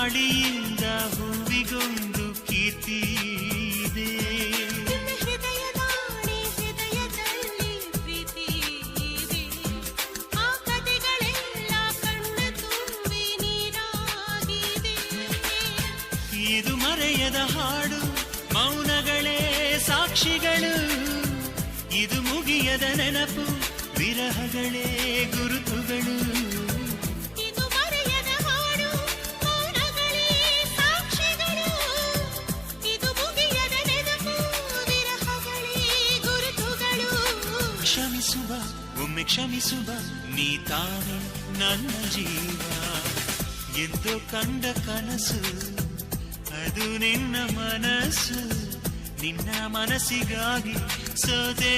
ಗಾಳಿಯಿಂದ ಹೂವಿಗೊಂದು ಕೀರ್ತಿ ಇದೆ. ಹೃದಯದಲ್ಲಿ ಪ್ರೀತಿ ಇದೆ. ಆ ಕಥೆಗಳೆಲ್ಲ ಕಣ್ಣ ತುಂಬಿ ನೀರಾಗಿದೆ. ಇದು ಮರೆಯದ ಹಾಡು, ಮೌನಗಳೇ ಸಾಕ್ಷಿಗಳು. ಇದು ಮುಗಿಯದ ನೆನಪು, ವಿರಹಗಳೇ ಗುರುತುಗಳು. ಇದು ಮರೆಯದ ಹಾಡು, ಮೌನಗಳೇ ಸಾಕ್ಷಿಗಳು. ಇದು ಮುಗಿಯದ ನೆನಪು, ವಿರಹಗಳೇ ಗುರುತುಗಳು. ಕ್ಷಮಿಸುವ, ಒಮ್ಮೆ ಕ್ಷಮಿಸುವ, ನೀ ತಾನೇ ನನ್ನ ಜೀವ. ಎಂದು ಕಂಡ ಕನಸು ಅದು ನಿನ್ನ ಮನಸ್ಸು. ನಿನ್ನ ಮನಸ್ಸಿಗಾಗಿ ಸೋದೆ.